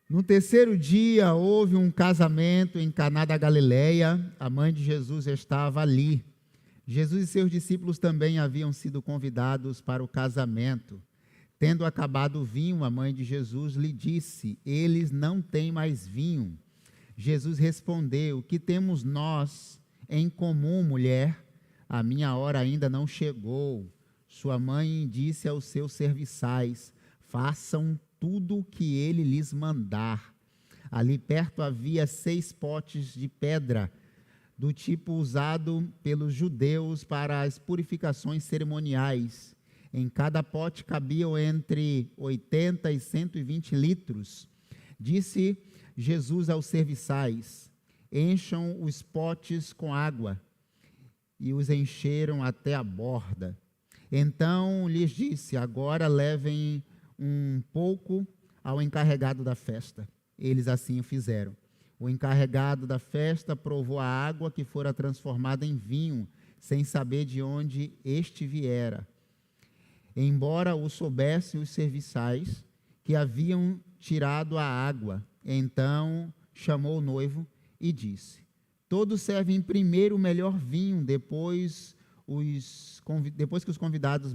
No terceiro dia, houve um casamento em Caná da Galileia. A mãe de Jesus estava ali. Jesus e seus discípulos também haviam sido convidados para o casamento. Tendo acabado o vinho, a mãe de Jesus lhe disse: eles não têm mais vinho. Jesus respondeu: que temos nós em comum, mulher? A minha hora ainda não chegou. Sua mãe disse aos seus serviçais: façam tudo o que ele lhes mandar. Ali perto havia 6 potes de pedra, do tipo usado pelos judeus para as purificações cerimoniais. Em cada pote cabiam entre 80 e 120 litros. Disse Jesus aos serviçais: encham os potes com água. E os encheram até a borda. Então lhes disse: agora levem um pouco ao encarregado da festa. Eles assim o fizeram. O encarregado da festa provou a água que fora transformada em vinho, sem saber de onde este viera. Embora o soubessem os serviçais que haviam tirado a água, então chamou o noivo e disse: todos servem primeiro o melhor vinho, depois que os convidados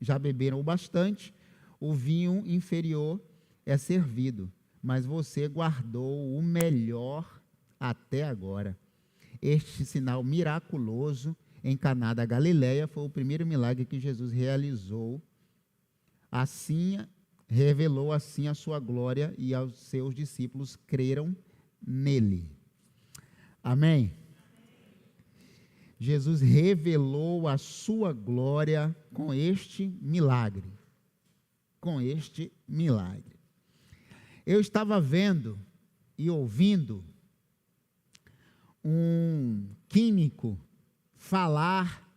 já beberam o bastante, o vinho inferior é servido, mas você guardou o melhor até agora. Este sinal miraculoso em Caná da Galileia foi o primeiro milagre que Jesus realizou. Assim, revelou assim a sua glória, e aos seus discípulos creram nele. Amém? Jesus revelou a sua glória com este milagre. Com este milagre. Eu estava vendo e ouvindo um químico falar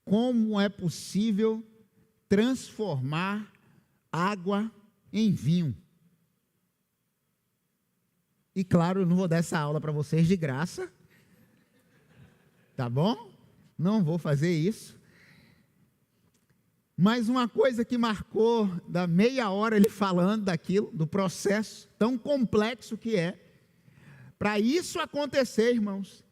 como é possível transformar água em vinho. E claro, eu não vou dar essa aula para vocês de graça, tá bom? Não vou fazer isso. Mas uma coisa que marcou, da meia hora ele falando daquilo, do processo tão complexo que é, para isso acontecer, irmãos,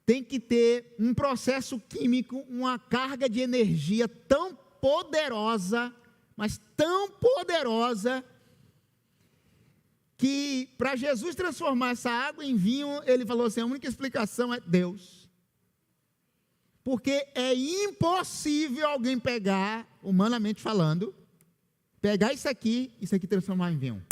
tem que ter um processo químico, uma carga de energia tão poderosa, mas tão poderosa, que para Jesus transformar essa água em vinho, ele falou assim: a única explicação é Deus. Porque é impossível alguém pegar, humanamente falando, pegar isso aqui e transformar em vinho.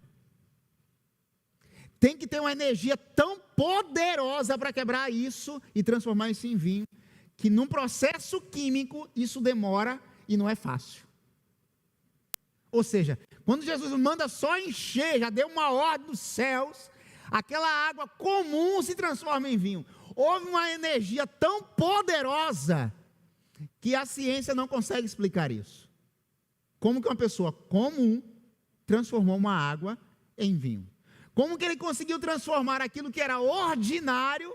Tem que ter uma energia tão poderosa para quebrar isso e transformar isso em vinho, que num processo químico isso demora e não é fácil. Ou seja, quando Jesus manda só encher, já deu uma ordem dos céus, aquela água comum se transforma em vinho. Houve uma energia tão poderosa que a ciência não consegue explicar isso. Como que uma pessoa comum transformou uma água em vinho? Como que ele conseguiu transformar aquilo que era ordinário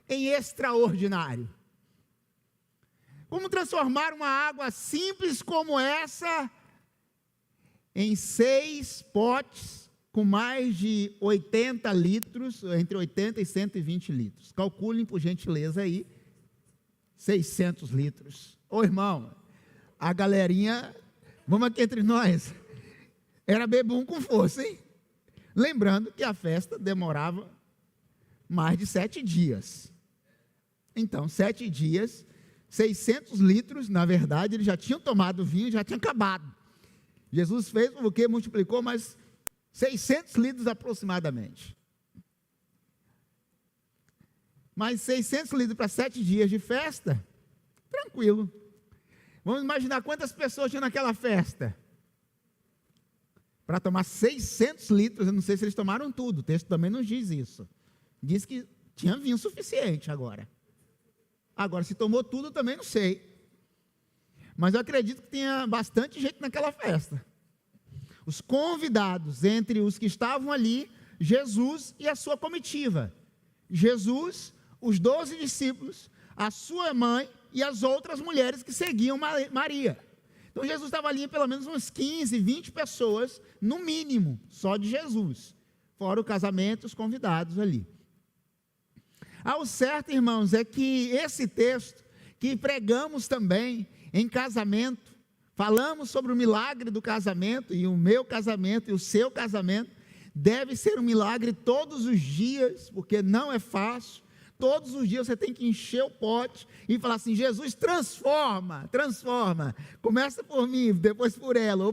em extraordinário? Como transformar uma água simples como essa em 6 potes com mais de 80 litros, entre 80 e 120 litros. Calculem, por gentileza, aí, 600 litros. Ô, irmão, a galerinha, vamos aqui entre nós, era bebum com força, hein? Lembrando que a festa demorava mais de 7 dias. Então, 7 dias, 600 litros, na verdade, eles já tinham tomado vinho, já tinha acabado. Jesus fez o que? Multiplicou, mas 600 litros aproximadamente. Mas 600 litros para 7 dias de festa, tranquilo. Vamos imaginar quantas pessoas tinham naquela festa. Para tomar 600 litros, eu não sei se eles tomaram tudo, o texto também não diz isso. Diz que tinha vinho suficiente agora. Agora, se tomou tudo, eu também não sei. Mas eu acredito que tinha bastante gente naquela festa. Os convidados, entre os que estavam ali, Jesus e a sua comitiva. Jesus, os 12 discípulos, a sua mãe e as outras mulheres que seguiam Maria. Então Jesus estava ali em pelo menos uns 15, 20 pessoas, no mínimo, só de Jesus. fora o casamento, os convidados ali. Ao certo, irmãos, é que esse texto que pregamos também em casamento, falamos sobre o milagre do casamento, e o meu casamento e o seu casamento, deve ser um milagre todos os dias, porque não é fácil. Todos os dias você tem que encher o pote e falar assim: Jesus, transforma, transforma. Começa por mim, depois por ela e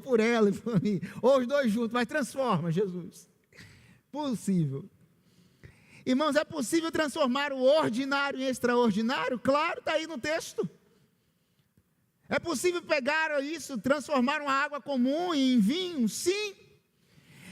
por mim, ou os dois juntos, mas transforma, Jesus. Possível. Irmãos, é possível transformar o ordinário em extraordinário? Claro, está aí no texto. É possível pegar isso, transformar uma água comum em vinho? Sim.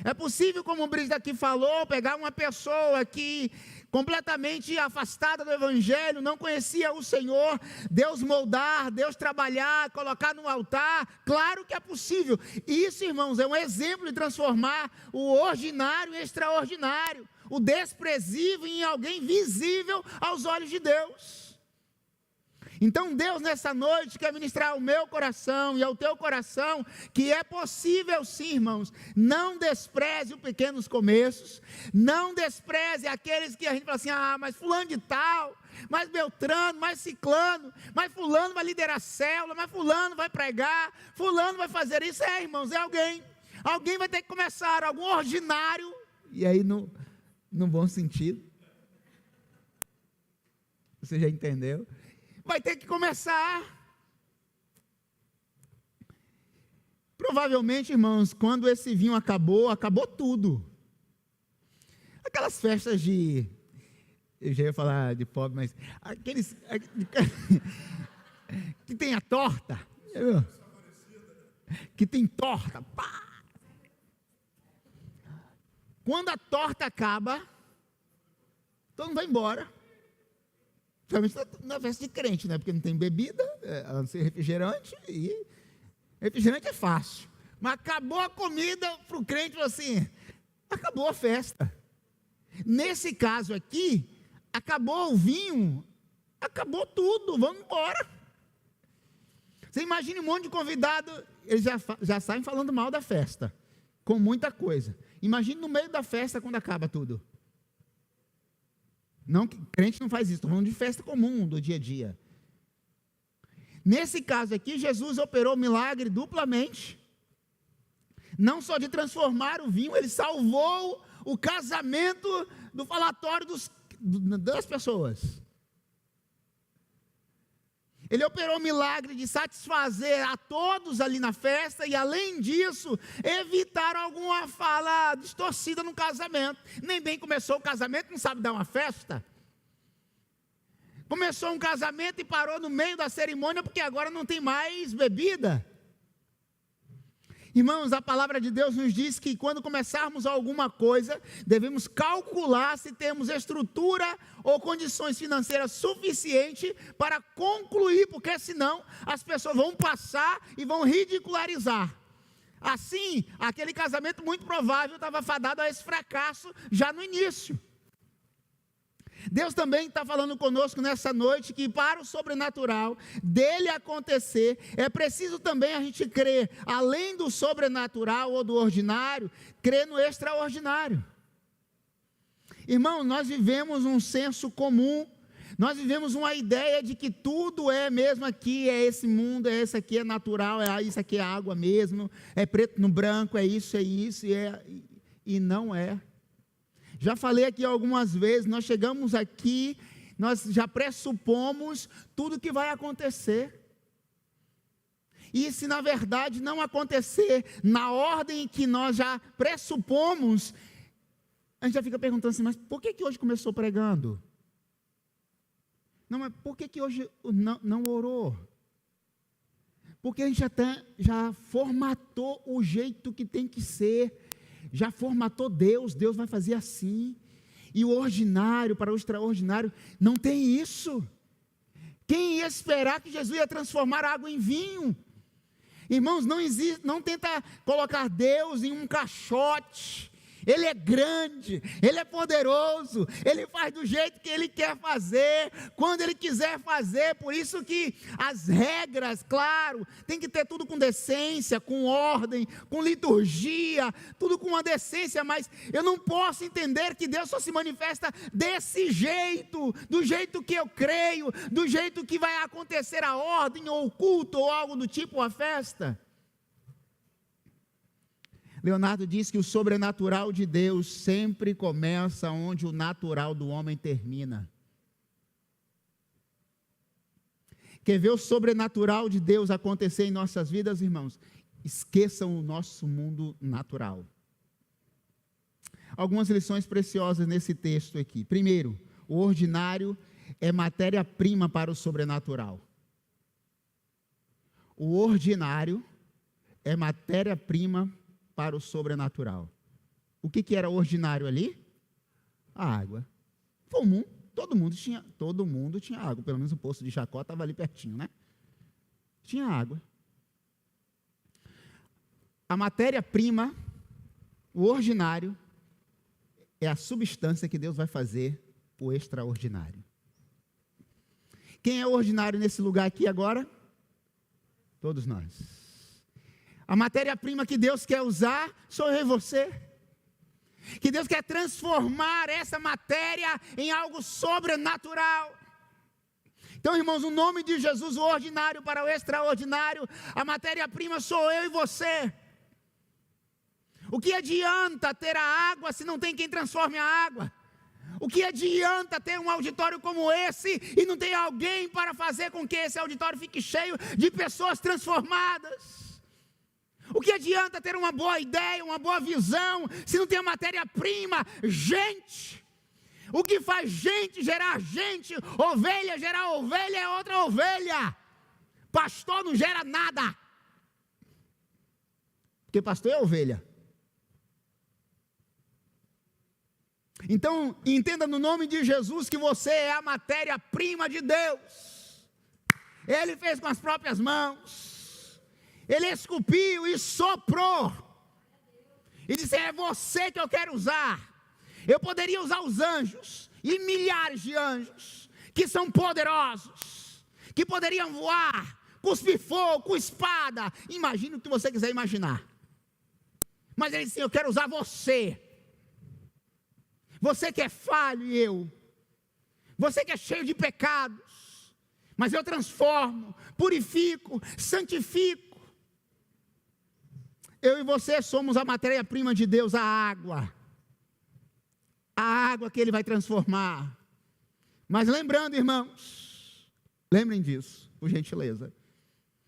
É possível, como o Brígida aqui falou, pegar uma pessoa que completamente afastada do Evangelho, não conhecia o Senhor, Deus moldar, Deus trabalhar, colocar no altar? Claro que é possível. Isso, irmãos, é um exemplo de transformar o ordinário em extraordinário, o desprezível em alguém visível aos olhos de Deus. Então Deus nessa noite quer ministrar ao meu coração e ao teu coração que é possível sim, irmãos. Não despreze os pequenos começos, não despreze aqueles que a gente fala assim: ah, mas fulano de tal, mas Beltrano, mas Ciclano, mas fulano vai liderar a célula, mas fulano vai pregar, fulano vai fazer isso. Irmãos, é alguém vai ter que começar, algum ordinário, e aí no bom sentido, você já entendeu? Vai ter que começar. Provavelmente, irmãos, quando esse vinho acabou tudo. Aquelas festas eu já ia falar de pobre, mas aqueles que tem a torta, que tem torta, pá. Quando a torta acaba, todo mundo vai embora. Na festa de crente, né? Porque não tem bebida, a não ser refrigerante, e refrigerante é fácil. Mas acabou a comida para o crente, assim, acabou a festa. Nesse caso aqui, acabou o vinho, acabou tudo, vamos embora. Você imagina um monte de convidado, eles já saem falando mal da festa, com muita coisa. Imagine no meio da festa quando acaba tudo. Não, crente não faz isso, estou falando de festa comum, do dia a dia. Nesse caso aqui, Jesus operou o milagre duplamente. Não só de transformar o vinho, ele salvou o casamento do falatório das pessoas. Ele operou o milagre de satisfazer a todos ali na festa e, além disso, evitar alguma fala distorcida no casamento. Nem bem começou o casamento, não sabe dar uma festa. Começou um casamento e parou no meio da cerimônia porque agora não tem mais bebida. Irmãos, a palavra de Deus nos diz que quando começarmos alguma coisa, devemos calcular se temos estrutura ou condições financeiras suficientes para concluir, porque senão as pessoas vão passar e vão ridicularizar. Assim, aquele casamento muito provável estava fadado a esse fracasso já no início. Deus também está falando conosco nessa noite que para o sobrenatural dele acontecer, é preciso também a gente crer, além do sobrenatural ou do ordinário, crer no extraordinário. Irmão, nós vivemos um senso comum, nós vivemos uma ideia de que tudo é mesmo aqui, é esse mundo, é esse aqui, é natural, isso aqui é água mesmo, é preto no branco, é isso, e não é. Já falei aqui algumas vezes, nós chegamos aqui, nós já pressupomos tudo que vai acontecer. E se na verdade não acontecer na ordem que nós já pressupomos, a gente já fica perguntando assim: mas por que hoje começou pregando? Não, mas por que hoje não orou? Porque a gente já formatou o jeito que tem que ser. Já formatou Deus vai fazer assim, e o ordinário para o extraordinário, não tem isso. Quem ia esperar que Jesus ia transformar água em vinho? Irmãos, não tenta colocar Deus em um caixote, Ele é grande, Ele é poderoso, Ele faz do jeito que Ele quer fazer, quando Ele quiser fazer. Por isso que as regras, claro, tem que ter tudo com decência, com ordem, com liturgia, tudo com uma decência, mas eu não posso entender que Deus só se manifesta desse jeito, do jeito que eu creio, do jeito que vai acontecer a ordem, ou o culto, ou algo do tipo, a festa. Leonardo diz que o sobrenatural de Deus sempre começa onde o natural do homem termina. Quer ver o sobrenatural de Deus acontecer em nossas vidas, irmãos? Esqueçam o nosso mundo natural. Algumas lições preciosas nesse texto aqui. Primeiro, o ordinário é matéria-prima para o sobrenatural. O ordinário é matéria-prima para o sobrenatural. O que era ordinário ali? A água. Comum, todo mundo tinha água, pelo menos o poço de Jacó estava ali pertinho, né? Tinha água. A matéria-prima, o ordinário, é a substância que Deus vai fazer o extraordinário. Quem é ordinário nesse lugar aqui agora? Todos nós. A matéria-prima que Deus quer usar sou eu e você. Que Deus quer transformar essa matéria em algo sobrenatural. Então, irmãos, o nome de Jesus, o ordinário para o extraordinário, a matéria-prima sou eu e você. O que adianta ter a água se não tem quem transforme a água? O que adianta ter um auditório como esse e não ter alguém para fazer com que esse auditório fique cheio de pessoas transformadas? O que adianta ter uma boa ideia, uma boa visão, se não tem a matéria-prima? Gente. O que faz gente gerar gente, ovelha gerar ovelha é outra ovelha. Pastor não gera nada. Porque pastor é ovelha. Então, entenda no nome de Jesus que você é a matéria-prima de Deus. Ele fez com as próprias mãos. Ele esculpiu e soprou. E disse, é você que eu quero usar. Eu poderia usar os anjos, e milhares de anjos, que são poderosos, que poderiam voar, cuspir fogo, com espada. Imagine o que você quiser imaginar. Mas ele disse, eu quero usar você. Você que é falho e eu. Você que é cheio de pecados. Mas eu transformo, purifico, santifico. Eu e você somos a matéria-prima de Deus, a água. A água que Ele vai transformar. Mas lembrando, irmãos, lembrem disso, por gentileza.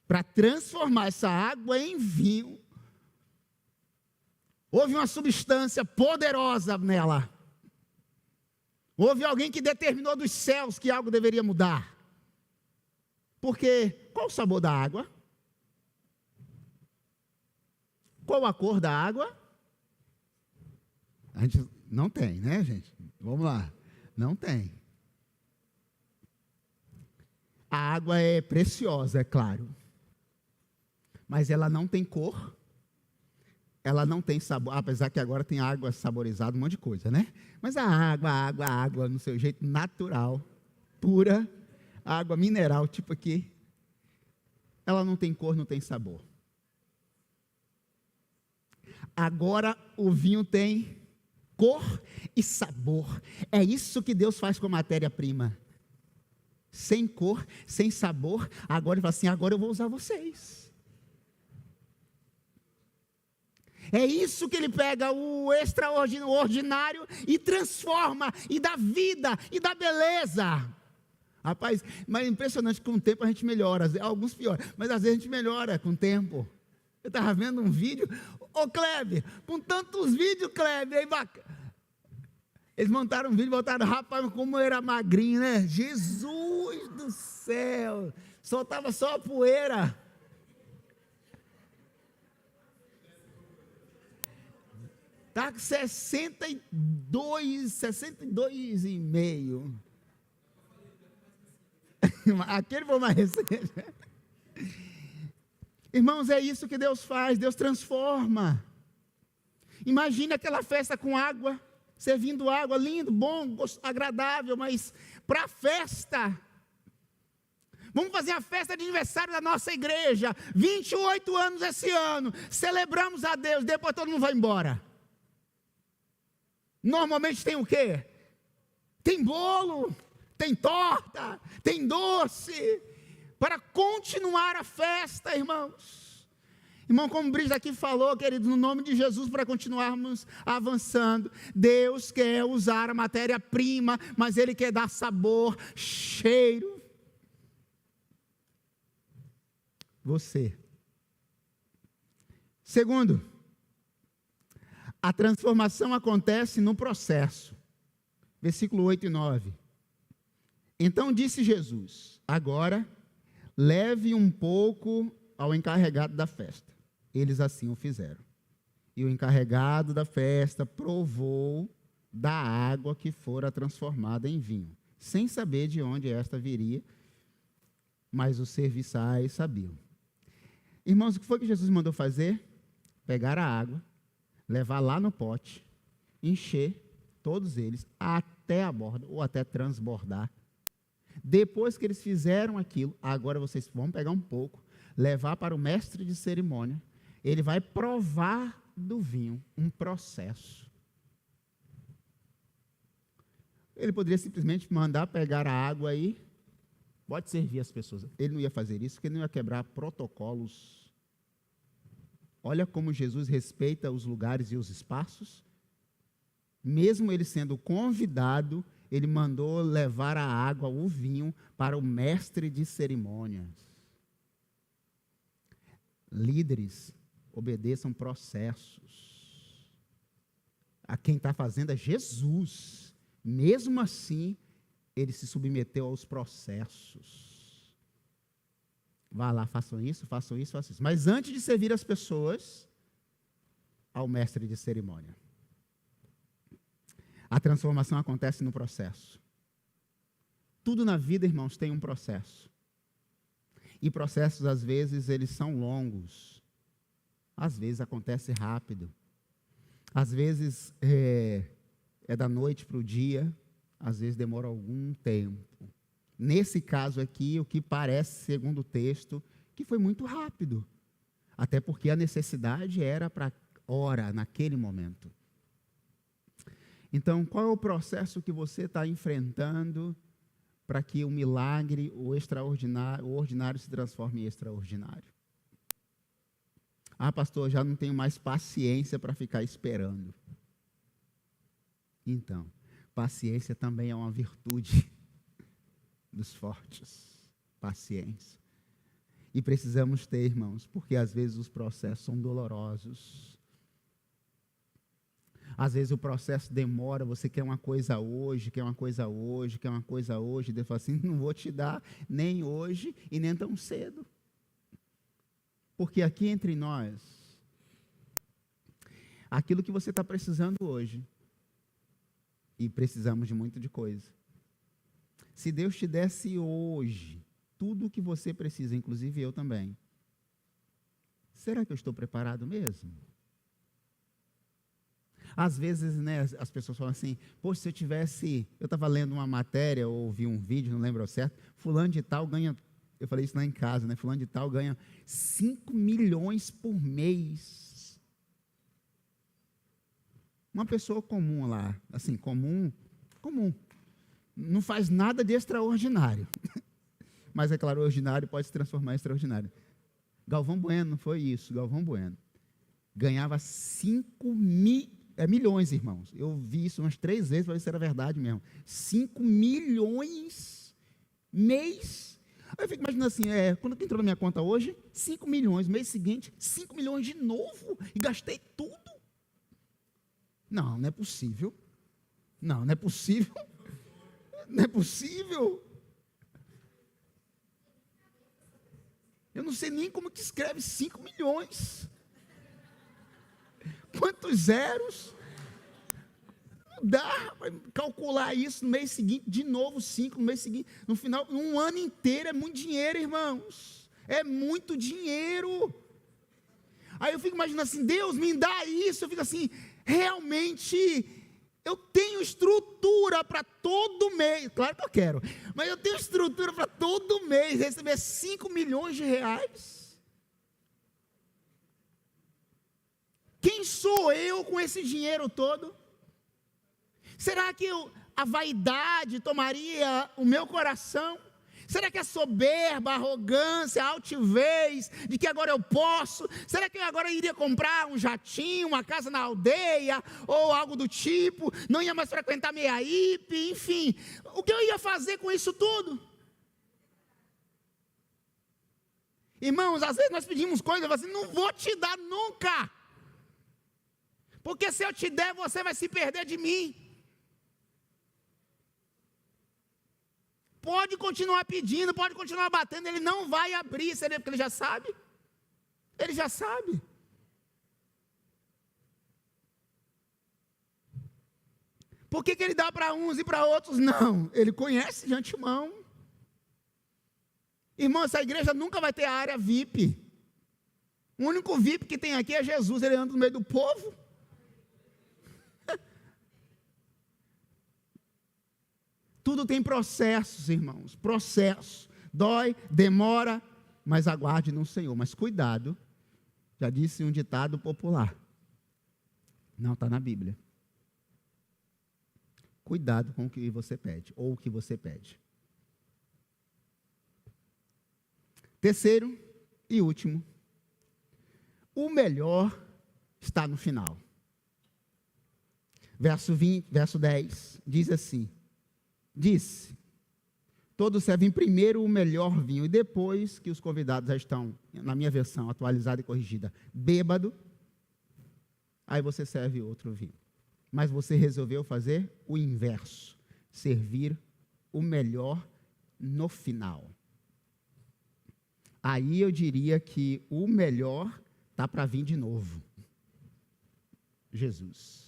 Para transformar essa água em vinho, houve uma substância poderosa nela. Houve alguém que determinou dos céus que algo deveria mudar. Porque, qual o sabor da água? Qual a cor da água? A gente não tem, né, gente? Vamos lá. Não tem. A água é preciosa, é claro. Mas ela não tem cor. Ela não tem sabor, apesar que agora tem água saborizada, um monte de coisa, né? Mas a água, no seu jeito natural, pura, água mineral, tipo aqui, ela não tem cor, não tem sabor. Agora o vinho tem cor e sabor. É isso que Deus faz com a matéria-prima. Sem cor, sem sabor, agora ele fala assim, agora eu vou usar vocês. É isso que ele pega, o extraordinário, e transforma, e dá vida, e dá beleza. Rapaz, mas é impressionante que com o tempo a gente melhora, alguns piores, mas às vezes a gente melhora com o tempo. Eu estava vendo um vídeo, ô Kleber, com tantos vídeos, Kleber, aí eles montaram um vídeo, botaram, rapaz, como eu era magrinho, né? Jesus do céu, soltava só a poeira. Está com 62,5. Aquele foi mais recente. Irmãos, é isso que Deus faz, Deus transforma. Imagine aquela festa com água, servindo água, lindo, bom, agradável, mas para a festa, vamos fazer a festa de aniversário da nossa igreja, 28 anos esse ano, celebramos a Deus, depois todo mundo vai embora. Normalmente tem o quê? Tem bolo, tem torta, tem doce, para continuar a festa, irmãos. Irmão, como o Brice aqui falou, querido, no nome de Jesus, para continuarmos avançando, Deus quer usar a matéria-prima, mas Ele quer dar sabor, cheiro. Você. Segundo, a transformação acontece no processo. Versículo 8 e 9. Então disse Jesus: agora leve um pouco ao encarregado da festa. Eles assim o fizeram. E o encarregado da festa provou da água que fora transformada em vinho, sem saber de onde esta viria, mas os serviçais sabiam. Irmãos, o que foi que Jesus mandou fazer? Pegar a água, levar lá no pote, encher todos eles até a borda, ou até transbordar. Depois que eles fizeram aquilo, agora vocês vão pegar um pouco, levar para o mestre de cerimônia, ele vai provar do vinho, um processo. Ele poderia simplesmente mandar pegar a água aí, pode servir as pessoas. Ele não ia fazer isso, porque ele não ia quebrar protocolos. Olha como Jesus respeita os lugares e os espaços. Mesmo ele sendo convidado, ele mandou levar a água, o vinho, para o mestre de cerimônias. Líderes, obedeçam processos. A quem está fazendo é Jesus. Mesmo assim, ele se submeteu aos processos. Vá lá, façam isso, façam isso, façam isso. Mas antes de servir as pessoas, ao mestre de cerimônia. A transformação acontece no processo. Tudo na vida, irmãos, tem um processo. E processos, às vezes, eles são longos. Às vezes acontece rápido. Às vezes é da noite para o dia. Às vezes demora algum tempo. Nesse caso aqui, o que parece, segundo o texto, que foi muito rápido. Até porque a necessidade era para hora, naquele momento. Então, qual é o processo que você está enfrentando para que o milagre, o extraordinário, o ordinário se transforme em extraordinário? Ah, pastor, já não tenho mais paciência para ficar esperando. Então, paciência também é uma virtude dos fortes. Paciência. E precisamos ter, irmãos, porque às vezes os processos são dolorosos. Às vezes o processo demora, você quer uma coisa hoje, quer uma coisa hoje, quer uma coisa hoje, Deus fala assim, não vou te dar nem hoje e nem tão cedo. Porque aqui entre nós, aquilo que você está precisando hoje, e precisamos de muito de coisa, se Deus te desse hoje tudo o que você precisa, inclusive eu também, será que eu estou preparado mesmo? Às vezes, né, as pessoas falam assim, poxa, se eu tivesse, eu estava lendo uma matéria, ou ouvi um vídeo, não lembro ao certo, fulano de tal ganha, eu falei isso lá em casa, né, fulano de tal ganha 5 milhões por mês. Uma pessoa comum lá, assim, comum, não faz nada de extraordinário, mas é claro, o ordinário pode se transformar em extraordinário. Galvão Bueno, não foi isso, Galvão Bueno, ganhava 5 milhões, irmãos. Eu vi isso umas 3 vezes para ver se era verdade mesmo. 5 milhões mês. Aí eu fico imaginando assim, quando entrou na minha conta hoje, 5 milhões, mês seguinte, 5 milhões de novo, e gastei tudo. Não, não é possível. Não é possível. Não é possível. Eu não sei nem como que escreve 5 milhões. Quantos zeros? Não dá para calcular isso no mês seguinte, de novo 5 no mês seguinte, no final, um ano inteiro é muito dinheiro, irmãos. É muito dinheiro. Aí eu fico imaginando assim, Deus me dá isso, eu fico assim, realmente eu tenho estrutura para todo mês, claro que eu quero, mas eu tenho estrutura para todo mês receber 5 milhões de reais? Quem sou eu com esse dinheiro todo? Será que a vaidade tomaria o meu coração? Será que a soberba, a arrogância, a altivez, de que agora eu posso? Será que eu agora iria comprar um jatinho, uma casa na aldeia, ou algo do tipo? Não ia mais frequentar meia hippie, enfim. O que eu ia fazer com isso tudo? Irmãos, às vezes nós pedimos coisas assim, não vou te dar nunca. Porque se eu te der, você vai se perder de mim. Pode continuar pedindo, pode continuar batendo, ele não vai abrir, seria porque ele já sabe. Ele já sabe. Por que ele dá para uns e para outros não? Ele conhece de antemão. Irmão, essa igreja nunca vai ter a área VIP. O único VIP que tem aqui é Jesus, ele anda no meio do povo. Tudo tem processos, irmãos, processo. Dói, demora, mas aguarde no Senhor. Mas cuidado, já disse um ditado popular. Não está na Bíblia. Cuidado com o que você pede, ou o que você pede. Terceiro e último. O melhor está no final. Verso 10, diz assim. Disse, todos servem primeiro o melhor vinho, e depois que os convidados já estão, na minha versão atualizada e corrigida, bêbado, aí você serve outro vinho. Mas você resolveu fazer o inverso, servir o melhor no final. Aí eu diria que o melhor está para vir de novo. Jesus.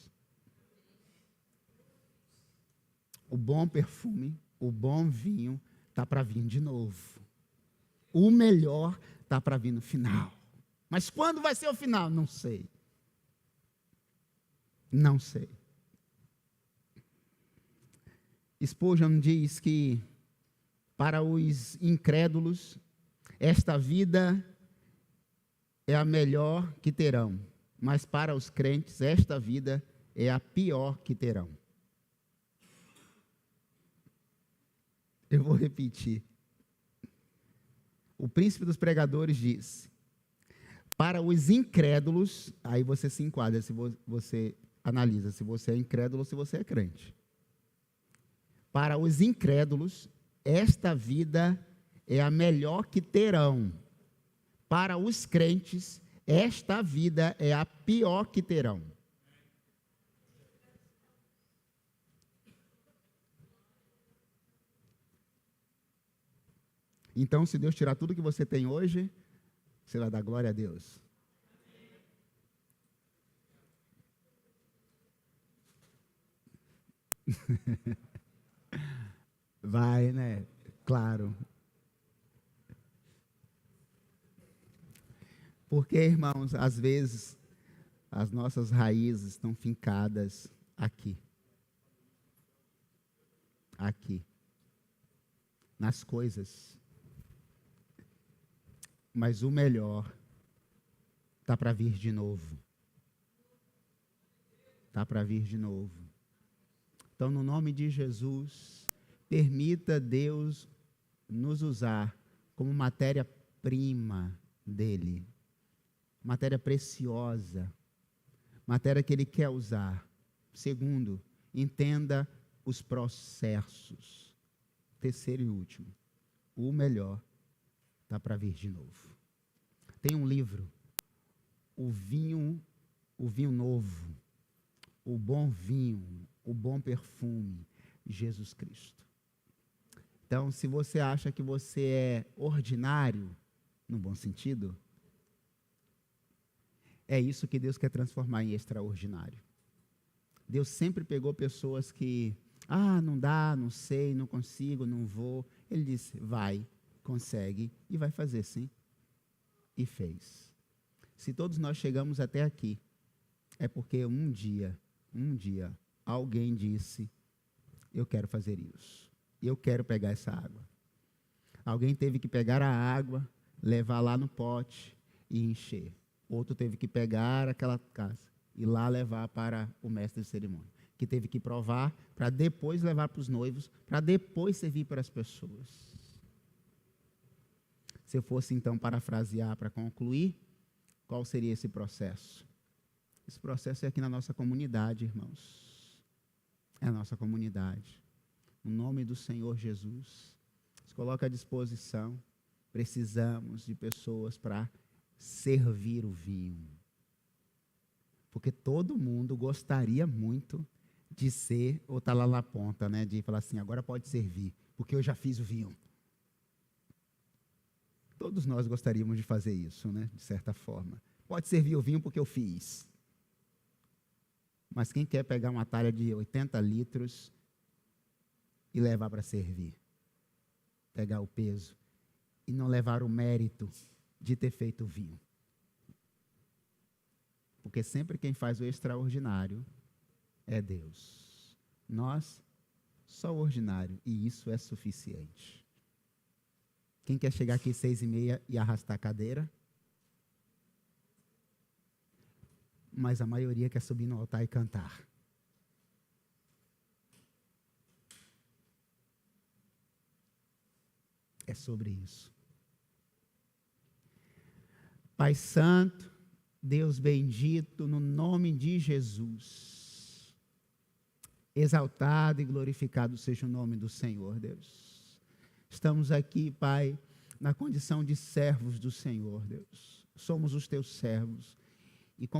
O bom perfume, o bom vinho está para vir de novo. O melhor está para vir no final. Mas quando vai ser o final? Não sei. Não sei. Spurgeon diz que para os incrédulos, esta vida é a melhor que terão. Mas para os crentes, esta vida é a pior que terão. Eu vou repetir. O príncipe dos pregadores diz, para os incrédulos, aí você se enquadra, se você analisa se você é incrédulo ou se você é crente. Para os incrédulos, esta vida é a melhor que terão. Para os crentes, esta vida é a pior que terão. Então, se Deus tirar tudo que você tem hoje, você vai dar glória a Deus. Vai, né? Claro. Porque, irmãos, às vezes, as nossas raízes estão fincadas aqui. Aqui. Nas coisas. Mas o melhor está para vir de novo. Está para vir de novo. Então, no nome de Jesus, permita Deus nos usar como matéria-prima dEle. Matéria preciosa. Matéria que Ele quer usar. Segundo, entenda os processos. Terceiro e último, o melhor está para vir de novo. Tem um livro, o vinho novo, o bom vinho, o bom perfume, Jesus Cristo. Então, se você acha que você é ordinário, no bom sentido, é isso que Deus quer transformar em extraordinário. Deus sempre pegou pessoas que, não dá, não sei, não consigo, não vou. Ele disse, vai, consegue e vai fazer sim. E fez. Se todos nós chegamos até aqui, é porque um dia, alguém disse, eu quero fazer isso. Eu quero pegar essa água. Alguém teve que pegar a água, levar lá no pote e encher. Outro teve que pegar aquela casa e lá levar para o mestre de cerimônia, que teve que provar para depois levar para os noivos, para depois servir para as pessoas. Se eu fosse então parafrasear para concluir, qual seria esse processo? Esse processo é aqui na nossa comunidade, irmãos. É a nossa comunidade. No nome do Senhor Jesus, se coloca à disposição. Precisamos de pessoas para servir o vinho. Porque todo mundo gostaria muito de ser, ou está lá na ponta, né? De falar assim, agora pode servir, porque eu já fiz o vinho. Todos nós gostaríamos de fazer isso, né? De certa forma. Pode servir o vinho porque eu fiz. Mas quem quer pegar uma talha de 80 litros e levar para servir? Pegar o peso e não levar o mérito de ter feito o vinho. Porque sempre quem faz o extraordinário é Deus. Nós, só o ordinário, e isso é suficiente. Quem quer chegar aqui 6h30 e arrastar a cadeira? Mas a maioria quer subir no altar e cantar. É sobre isso. Pai Santo, Deus bendito, no nome de Jesus, exaltado e glorificado seja o nome do Senhor, Deus. Estamos aqui, Pai, na condição de servos do Senhor, Deus. Somos os teus servos. E como